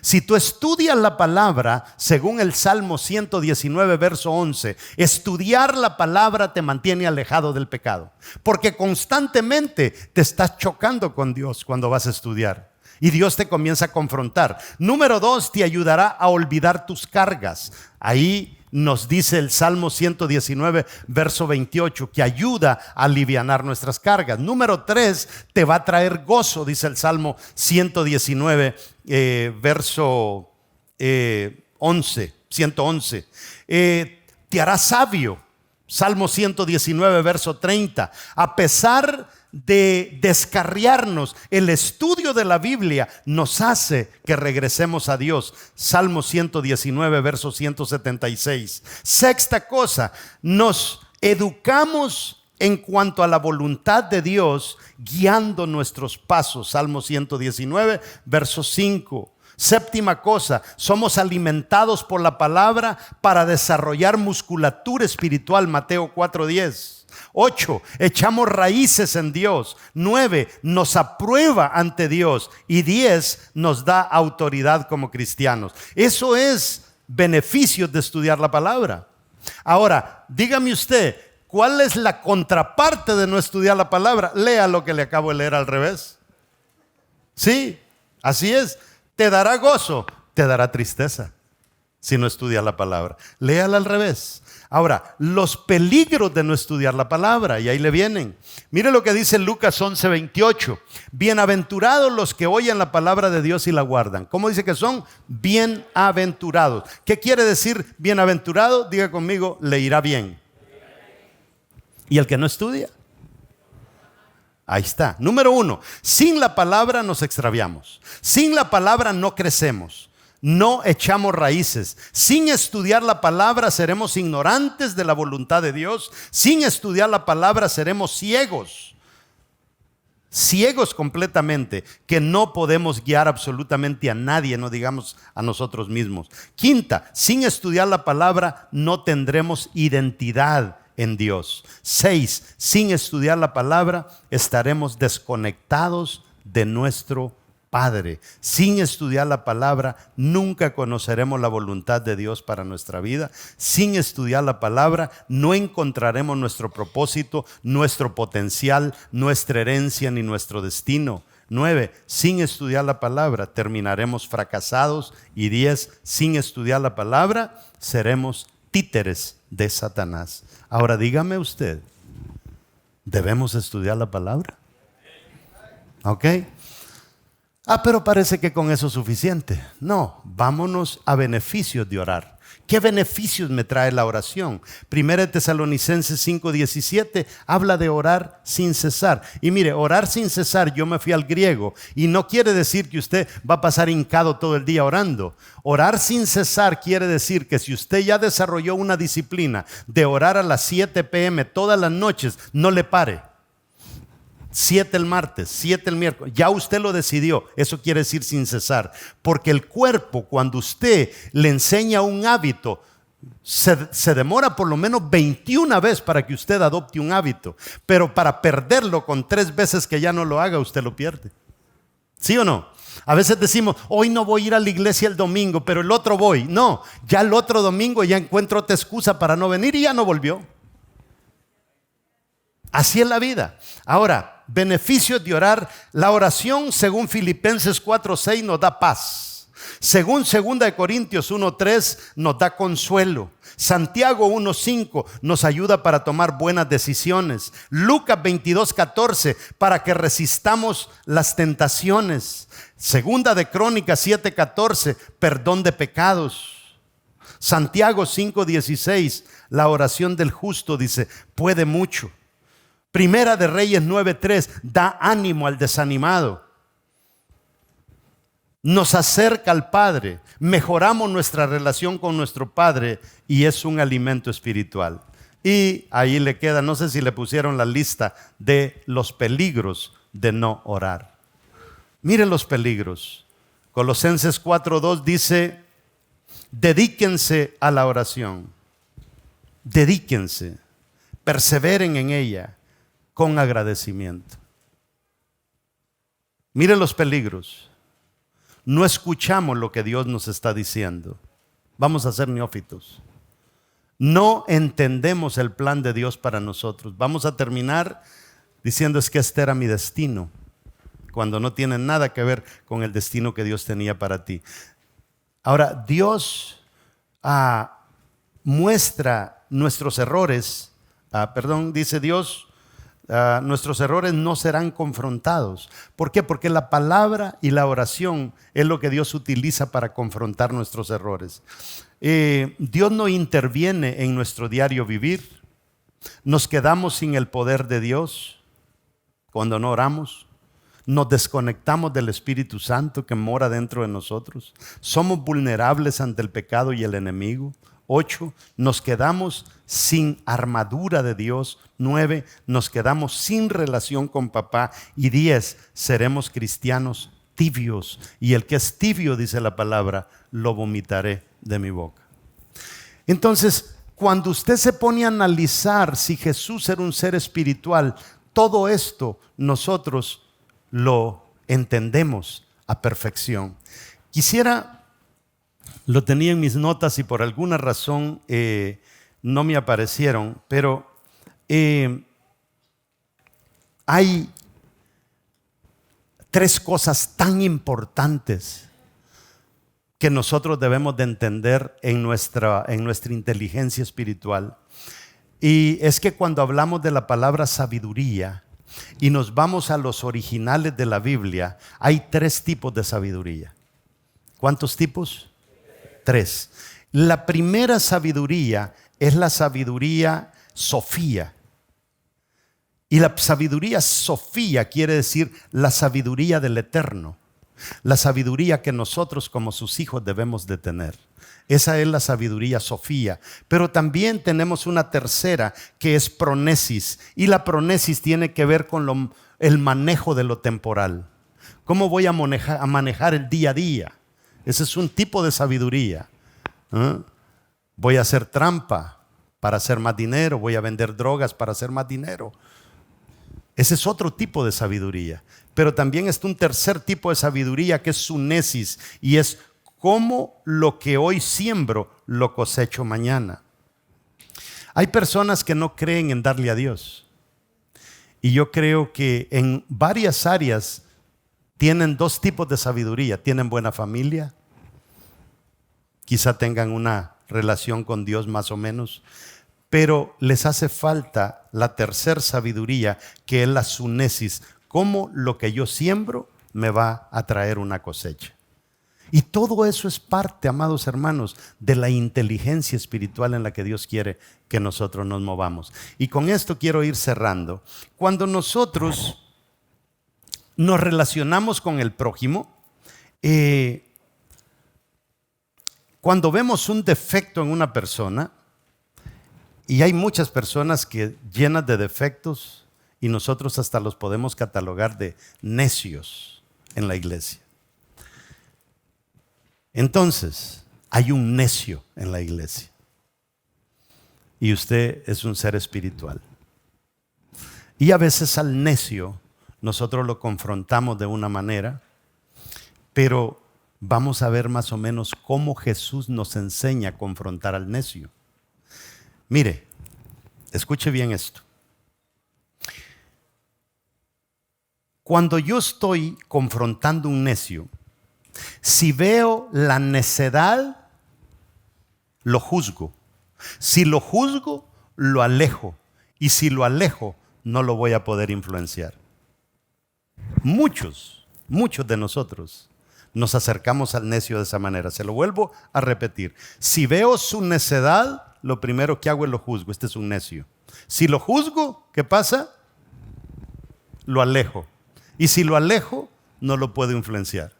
Si tú estudias la palabra, según el Salmo 119, verso 11, estudiar la palabra te mantiene alejado del pecado. Porque constantemente te estás chocando con Dios cuando vas a estudiar. Y Dios te comienza a confrontar. Número 2, te ayudará a olvidar tus cargas. Ahí nos dice el Salmo 119, verso 28, que ayuda a alivianar nuestras cargas. Número 3, te va a traer gozo, dice el Salmo 119, verso 111. Te hará sabio, Salmo 119, verso 30. A pesar de descarriarnos, el estudio de la Biblia nos hace que regresemos a Dios. Salmo 119, verso 176. Sexta cosa, nos educamos en cuanto a la voluntad de Dios, guiando nuestros pasos. Salmo 119, verso 5. Séptima cosa, somos alimentados por la palabra para desarrollar musculatura espiritual. Mateo 4:10. 8, echamos raíces en Dios. 9, nos aprueba ante Dios. Y 10, nos da autoridad como cristianos. Eso es beneficios de estudiar la palabra. Ahora, dígame usted, ¿cuál es la contraparte de no estudiar la palabra? Lea lo que le acabo de leer al revés. Sí, así es. Te dará gozo, te dará tristeza si no estudias la palabra. Léala al revés. Ahora, los peligros de no estudiar la palabra, y ahí le vienen. Mire lo que dice Lucas 11:28. Bienaventurados los que oyen la palabra de Dios y la guardan. ¿Cómo dice que son? Bienaventurados. ¿Qué quiere decir bienaventurado? Diga conmigo, le irá bien. ¿Y el que no estudia? Ahí está. Número 1, sin la palabra nos extraviamos. Sin la palabra no crecemos. No echamos raíces. Sin estudiar la palabra seremos ignorantes de la voluntad de Dios. Sin estudiar la palabra seremos ciegos. Ciegos completamente, que no podemos guiar absolutamente a nadie, no digamos a nosotros mismos. Quinta, sin estudiar la palabra no tendremos identidad en Dios. 6, sin estudiar la palabra estaremos desconectados de nuestro Padre. Sin estudiar la palabra nunca conoceremos la voluntad de Dios para nuestra vida. Sin estudiar la palabra no encontraremos nuestro propósito, nuestro potencial, nuestra herencia ni nuestro destino. 9, sin estudiar la palabra terminaremos fracasados. Y 10, sin estudiar la palabra seremos títeres de Satanás. Ahora dígame usted, ¿debemos estudiar la palabra? ¿Ok? Pero parece que con eso es suficiente. No, vámonos a beneficios de orar. ¿Qué beneficios me trae la oración? 1 Tesalonicenses 5:17 habla de orar sin cesar. Y mire, orar sin cesar, yo me fui al griego y no quiere decir que usted va a pasar hincado todo el día orando. Orar sin cesar quiere decir que si usted ya desarrolló una disciplina de orar a las 7 p.m. todas las noches, no le pare. 7 el martes, 7 el miércoles, ya usted lo decidió. Eso quiere decir sin cesar, porque el cuerpo, cuando usted le enseña un hábito, se demora por lo menos 21 veces para que usted adopte un hábito, pero para perderlo con 3 veces que ya no lo haga, usted lo pierde. ¿Sí o no? A veces decimos, hoy no voy a ir a la iglesia el domingo, pero el otro voy. No, ya el otro domingo ya encuentro otra excusa para no venir y ya no volvió. Así es la vida. Ahora, beneficios de orar. La oración, según Filipenses 4:6, nos da paz. Según 2 Corintios 1:3, nos da consuelo. Santiago 1:5 nos ayuda para tomar buenas decisiones. Lucas 22:14 para que resistamos las tentaciones. Segunda de Crónicas 7:14, perdón de pecados. Santiago 5:16, la oración del justo, dice, puede mucho. Primera de Reyes 9:3, da ánimo al desanimado. nos acerca al Padre, mejoramos nuestra relación con nuestro Padre y es un alimento espiritual. Y ahí le queda, no sé si le pusieron la lista de los peligros de no orar. Miren los peligros. Colosenses 4:2 dice, dedíquense a la oración. Dedíquense, perseveren en ella con agradecimiento. Miren los peligros. No escuchamos lo que Dios nos está diciendo. Vamos a ser neófitos. No entendemos el plan de Dios para nosotros. Vamos a terminar diciendo es que este era mi destino, cuando no tiene nada que ver con el destino que Dios tenía para ti. Ahora, Dios muestra nuestros errores. Dice Dios, nuestros errores no serán confrontados. ¿Por qué? Porque la palabra y la oración es lo que Dios utiliza para confrontar nuestros errores. Dios no interviene en nuestro diario vivir. Nos quedamos sin el poder de Dios cuando no oramos. Nos desconectamos del Espíritu Santo que mora dentro de nosotros. Somos vulnerables ante el pecado y el enemigo. 8, nos quedamos sin armadura de Dios. 9, nos quedamos sin relación con papá. Y 10, seremos cristianos tibios. Y el que es tibio, dice la palabra, lo vomitaré de mi boca. Entonces, cuando usted se pone a analizar si Jesús era un ser espiritual, todo esto nosotros lo entendemos a perfección. Lo tenía en mis notas y por alguna razón no me aparecieron, pero hay 3 cosas tan importantes que nosotros debemos de entender en nuestra inteligencia espiritual. Y es que cuando hablamos de la palabra sabiduría y nos vamos a los originales de la Biblia, hay 3 tipos de sabiduría. ¿Cuántos tipos? 3. La primera sabiduría es la sabiduría Sofía. Y la sabiduría Sofía quiere decir la sabiduría del Eterno. La sabiduría que nosotros como sus hijos debemos de tener. Esa es la sabiduría Sofía. Pero también tenemos una tercera que es pronesis. Y la pronesis tiene que ver con el manejo de lo temporal. ¿Cómo voy a manejar el día a día? Ese es un tipo de sabiduría. Voy a hacer trampa para hacer más dinero. Voy a vender drogas para hacer más dinero. Ese es otro tipo de sabiduría. Pero también está un tercer tipo de sabiduría que es sunesis. Y es cómo lo que hoy siembro lo cosecho mañana. Hay personas que no creen en darle a Dios. Y yo creo que en varias áreas tienen 2 tipos de sabiduría. Tienen buena familia. Quizá tengan una relación con Dios más o menos. Pero les hace falta la tercera sabiduría, que es la sunesis. Cómo lo que yo siembro me va a traer una cosecha. Y todo eso es parte, amados hermanos, de la inteligencia espiritual en la que Dios quiere que nosotros nos movamos. Y con esto quiero ir cerrando. Cuando nosotros nos relacionamos con el prójimo, cuando vemos un defecto en una persona, y hay muchas personas que llenas de defectos y nosotros hasta los podemos catalogar de necios en la iglesia. Entonces, hay un necio en la iglesia y usted es un ser espiritual. Y a veces al necio nosotros lo confrontamos de una manera, pero vamos a ver más o menos cómo Jesús nos enseña a confrontar al necio. Mire, escuche bien esto. Cuando yo estoy confrontando un necio, si veo la necedad, lo juzgo. Si lo juzgo, lo alejo. Y si lo alejo, no lo voy a poder influenciar. Muchos de nosotros nos acercamos al necio de esa manera. Se lo vuelvo a repetir. Si veo su necedad, lo primero que hago es lo juzgo. Este es un necio. Si lo juzgo, ¿qué pasa? Lo alejo. Y si lo alejo, no lo puedo influenciar.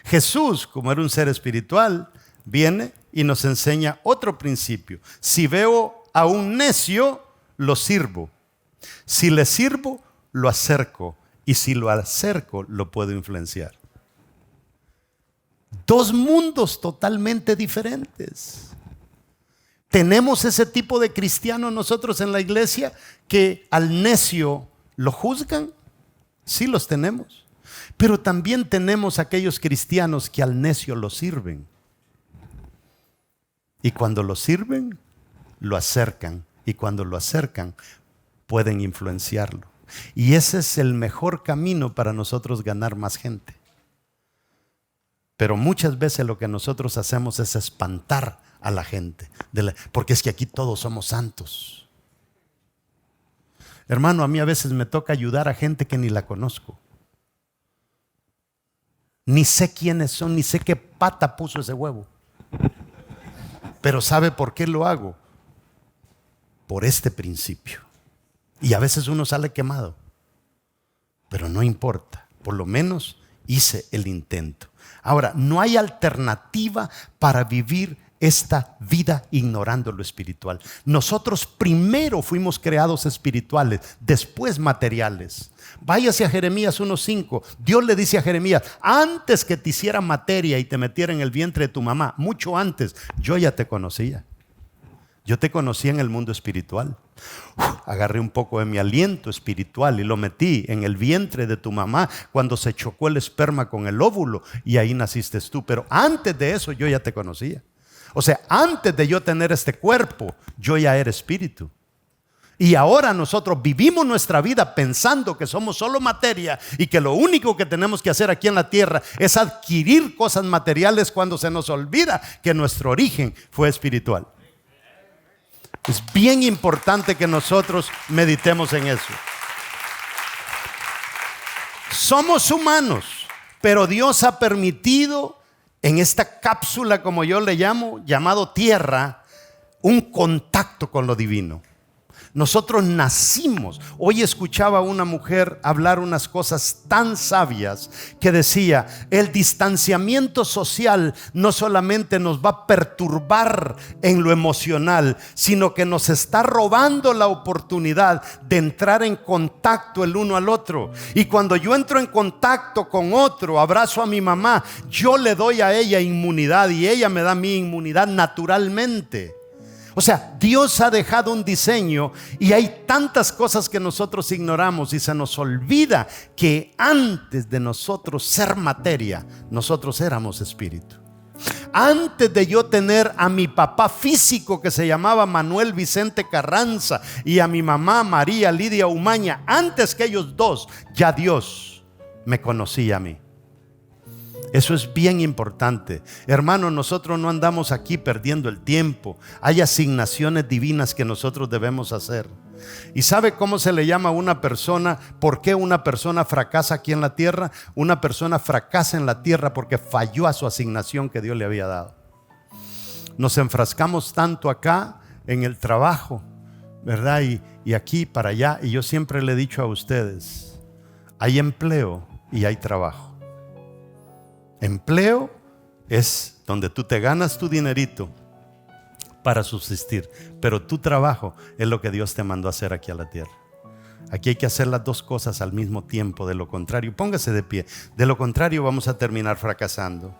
Jesús, como era un ser espiritual, viene y nos enseña otro principio. Si veo a un necio, lo sirvo. Si le sirvo, lo acerco. Y si lo acerco, lo puedo influenciar. Dos mundos totalmente diferentes. ¿Tenemos ese tipo de cristianos nosotros en la iglesia que al necio lo juzgan? Sí, los tenemos. Pero también tenemos aquellos cristianos que al necio lo sirven. Y cuando lo sirven, lo acercan. Y cuando lo acercan, pueden influenciarlo. Y ese es el mejor camino para nosotros ganar más gente. Pero muchas veces lo que nosotros hacemos es espantar a la gente. Porque es que aquí todos somos santos. Hermano, a mí a veces me toca ayudar a gente que ni la conozco. Ni sé quiénes son, ni sé qué pata puso ese huevo. Pero ¿sabe por qué lo hago? Por este principio. Y a veces uno sale quemado. Pero no importa. Por lo menos hice el intento. Ahora, no hay alternativa para vivir esta vida ignorando lo espiritual. Nosotros primero fuimos creados espirituales, después materiales. Váyase a Jeremías 1:5. Dios le dice a Jeremías: antes que te hiciera materia y te metiera en el vientre de tu mamá, mucho antes, yo ya te conocía. Yo te conocí en el mundo espiritual. Agarré un poco de mi aliento espiritual y lo metí en el vientre de tu mamá cuando se chocó el esperma con el óvulo, y ahí naciste tú. Pero antes de eso yo ya te conocía. O sea, antes de yo tener este cuerpo, yo ya era espíritu. Y ahora nosotros vivimos nuestra vida pensando que somos solo materia y que lo único que tenemos que hacer aquí en la tierra es adquirir cosas materiales, cuando se nos olvida que nuestro origen fue espiritual. Es bien importante que nosotros meditemos en eso. Somos humanos, pero Dios ha permitido en esta cápsula, como yo le llamo, llamado tierra, un contacto con lo divino. Nosotros nacimos. Hoy escuchaba a una mujer hablar unas cosas tan sabias que decía: el distanciamiento social no solamente nos va a perturbar en lo emocional, sino que nos está robando la oportunidad de entrar en contacto el uno al otro. Y cuando yo entro en contacto con otro, abrazo a mi mamá, yo le doy a ella inmunidad y ella me da mi inmunidad naturalmente. O sea, Dios ha dejado un diseño, y hay tantas cosas que nosotros ignoramos y se nos olvida que antes de nosotros ser materia, nosotros éramos espíritu. Antes de yo tener a mi papá físico, que se llamaba Manuel Vicente Carranza, y a mi mamá María Lidia Umaña, antes que ellos dos, ya Dios me conocía a mí. Eso es bien importante. Hermano, nosotros no andamos aquí perdiendo el tiempo. Hay asignaciones divinas que nosotros debemos hacer. ¿Y sabe cómo se le llama a una persona? ¿Por qué una persona fracasa aquí en la tierra? Una persona fracasa en la tierra porque falló a su asignación que Dios le había dado. Nos enfrascamos tanto acá en el trabajo, ¿verdad? Y aquí para allá. Y yo siempre le he dicho a ustedes: hay empleo y hay trabajo. Empleo es donde tú te ganas tu dinerito para subsistir, pero tu trabajo es lo que Dios te mandó a hacer aquí a la tierra. Aquí hay que hacer las dos cosas al mismo tiempo. De lo contrario, póngase de pie. De lo contrario, vamos a terminar fracasando.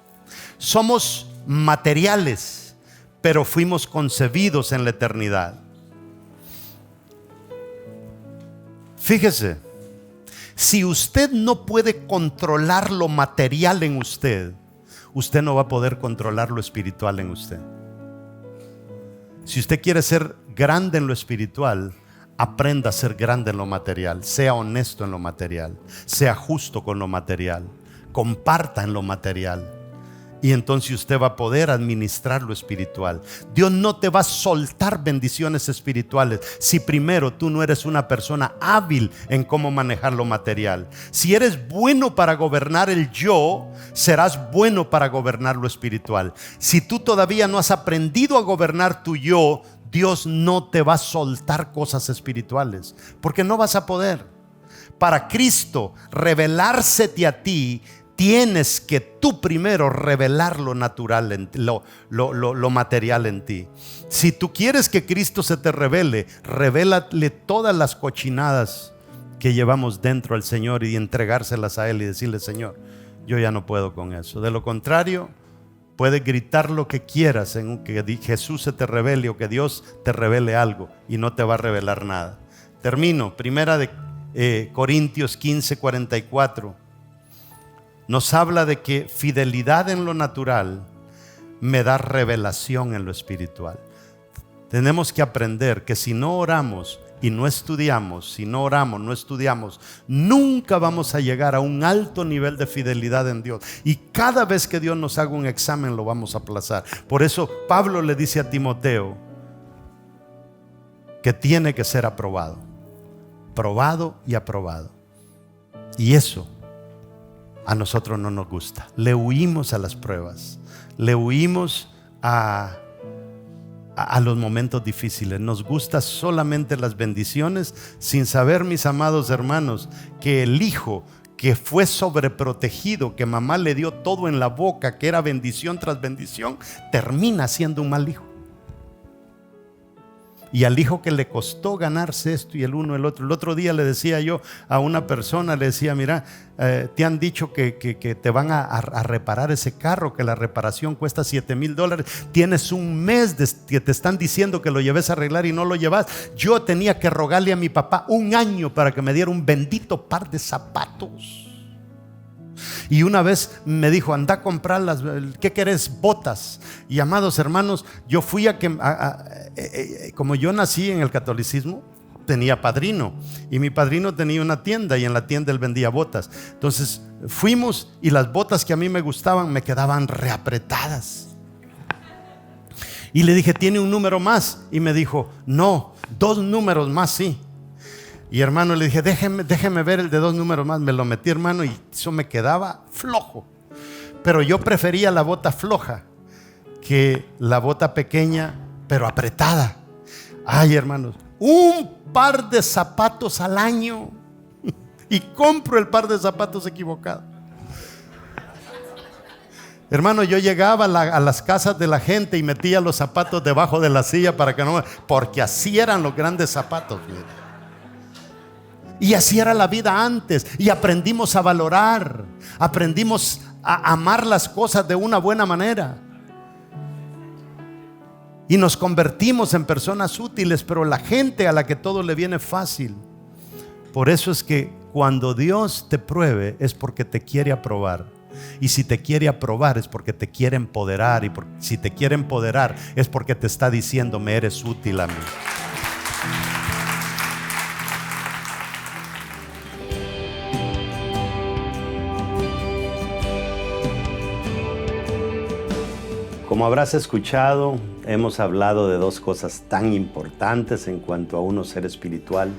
Somos materiales, pero fuimos concebidos en la eternidad. Fíjese. Si usted no puede controlar lo material en usted, usted no va a poder controlar lo espiritual en usted. Si usted quiere ser grande en lo espiritual, aprenda a ser grande en lo material. Sea honesto en lo material. Sea justo con lo material. Comparta en lo material. Y entonces usted va a poder administrar lo espiritual. Dios no te va a soltar bendiciones espirituales si primero tú no eres una persona hábil en cómo manejar lo material. Si eres bueno para gobernar el yo, serás bueno para gobernar lo espiritual. Si tú todavía no has aprendido a gobernar tu yo, Dios no te va a soltar cosas espirituales, porque no vas a poder. Para Cristo revelársete a ti, tienes que tú primero revelar lo natural, lo material en ti. Si tú quieres que Cristo se te revele, revélale todas las cochinadas que llevamos dentro al Señor y entregárselas a Él y decirle: Señor, yo ya no puedo con eso. De lo contrario, puedes gritar lo que quieras en que Jesús se te revele o que Dios te revele algo y no te va a revelar nada. Termino. Primera de Corintios 15:44 nos habla de que fidelidad en lo natural me da revelación en lo espiritual. Tenemos que aprender que si no oramos y no estudiamos, si no oramos, no estudiamos, nunca vamos a llegar a un alto nivel de fidelidad en Dios. Y cada vez que Dios nos haga un examen lo vamos a aplazar. Por eso Pablo le dice a Timoteo que tiene que ser aprobado, probado y aprobado. Y eso a nosotros no nos gusta. Le huimos a las pruebas, le huimos a los momentos difíciles. Nos gustan solamente las bendiciones, sin saber, mis amados hermanos, que el hijo que fue sobreprotegido, que mamá le dio todo en la boca, que era bendición tras bendición, termina siendo un mal hijo. Y al hijo que le costó ganarse esto y el uno el otro. El otro día le decía yo a una persona, le decía: mira, te han dicho que te van a reparar ese carro, que la reparación cuesta $7,000. Tienes un mes que te están diciendo que lo lleves a arreglar y no lo llevas. Yo tenía que rogarle a mi papá 1 año para que me diera un bendito par de zapatos. Y una vez me dijo: anda a comprar ¿qué querés? Botas. Y amados hermanos, yo fui como yo nací en el catolicismo, tenía padrino. Y mi padrino tenía una tienda y en la tienda él vendía botas. Entonces fuimos y las botas que a mí me gustaban me quedaban reapretadas. Y le dije: ¿tiene un número más? Y me dijo: no, 2 números más, sí. Y hermano, le dije: déjeme ver el de 2 números más. Me lo metí, hermano, y eso me quedaba flojo. Pero yo prefería la bota floja que la bota pequeña pero apretada. Ay, hermanos, un par de zapatos al año y compro el par de zapatos equivocado. Hermano, yo llegaba a las casas de la gente y metía los zapatos debajo de la silla para que no, porque así eran los grandes zapatos. Y así era la vida antes. Y aprendimos a valorar, aprendimos a amar las cosas de una buena manera. Y nos convertimos en personas útiles, pero la gente a la que todo le viene fácil. Por eso es que cuando Dios te pruebe es porque te quiere aprobar. Y si te quiere aprobar es porque te quiere empoderar. Y si te quiere empoderar es porque te está diciendo: me eres útil a mí. Como habrás escuchado, hemos hablado de 2 cosas tan importantes en cuanto a uno ser espiritual,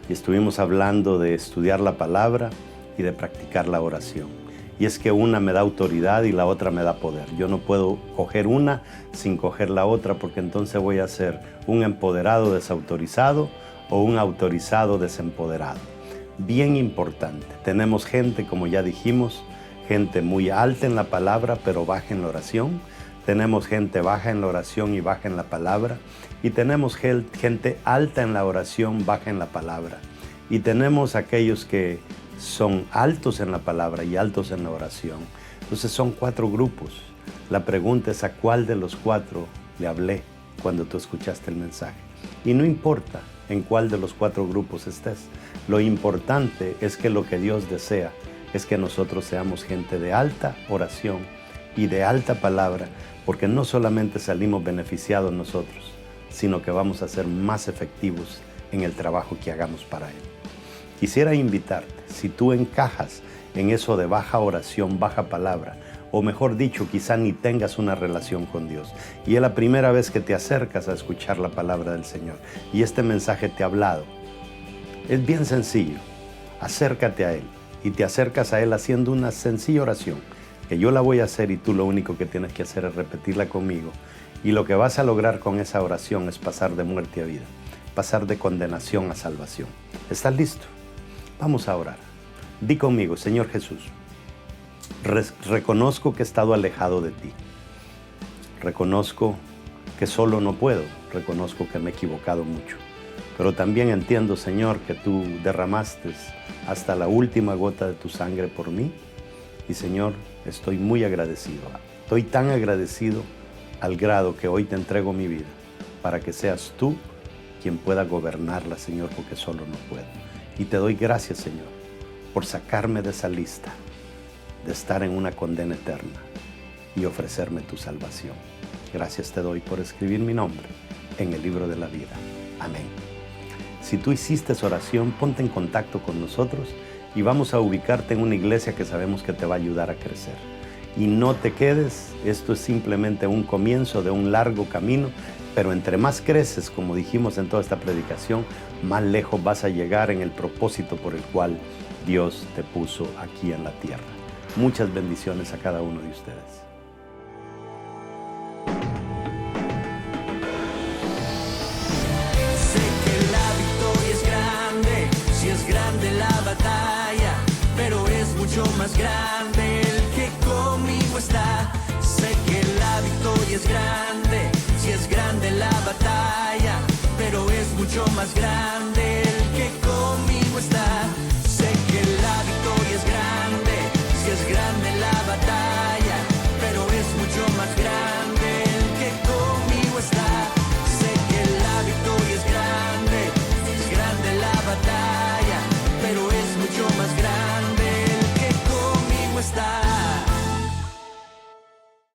y estuvimos hablando de estudiar la palabra y de practicar la oración. Y es que una me da autoridad y la otra me da poder. Yo no puedo coger una sin coger la otra, porque entonces voy a ser un empoderado desautorizado o un autorizado desempoderado. Bien importante. Tenemos gente, como ya dijimos, gente muy alta en la palabra pero baja en la oración. Tenemos gente baja en la oración y baja en la palabra. Y tenemos gente alta en la oración, baja en la palabra. Y tenemos aquellos que son altos en la palabra y altos en la oración. Entonces son 4 grupos. La pregunta es: ¿a cuál de los 4 le hablé cuando tú escuchaste el mensaje? Y no importa en cuál de los 4 grupos estés. Lo importante es que lo que Dios desea es que nosotros seamos gente de alta oración y de alta palabra, porque no solamente salimos beneficiados nosotros, sino que vamos a ser más efectivos en el trabajo que hagamos para Él. Quisiera invitarte, si tú encajas en eso de baja oración, baja palabra, o mejor dicho, quizá ni tengas una relación con Dios, y es la primera vez que te acercas a escuchar la palabra del Señor, y este mensaje te ha hablado, es bien sencillo. Acércate a Él, y te acercas a Él haciendo una sencilla oración, que yo la voy a hacer y tú lo único que tienes que hacer es repetirla conmigo. Y lo que vas a lograr con esa oración es pasar de muerte a vida, pasar de condenación a salvación. ¿Estás listo? Vamos a orar. Di conmigo: Señor Jesús, Reconozco que he estado alejado de ti. Reconozco que solo no puedo. Reconozco que me he equivocado mucho. Pero también entiendo, Señor, que tú derramaste hasta la última gota de tu sangre por mí. Y, Señor, estoy muy agradecido. Estoy tan agradecido al grado que hoy te entrego mi vida para que seas tú quien pueda gobernarla, Señor, porque solo no puedo. Y te doy gracias, Señor, por sacarme de esa lista de estar en una condena eterna y ofrecerme tu salvación. Gracias te doy por escribir mi nombre en el libro de la vida. Amén. Si tú hiciste esa oración, ponte en contacto con nosotros y vamos a ubicarte en una iglesia que sabemos que te va a ayudar a crecer. Y no te quedes, esto es simplemente un comienzo de un largo camino, pero entre más creces, como dijimos en toda esta predicación, más lejos vas a llegar en el propósito por el cual Dios te puso aquí en la tierra. Muchas bendiciones a cada uno de ustedes. Sé que la victoria es grande, si es grande la batalla, pero es mucho más grande el que conmigo está. Sé que la victoria es grande, si es grande la batalla, pero es mucho más grande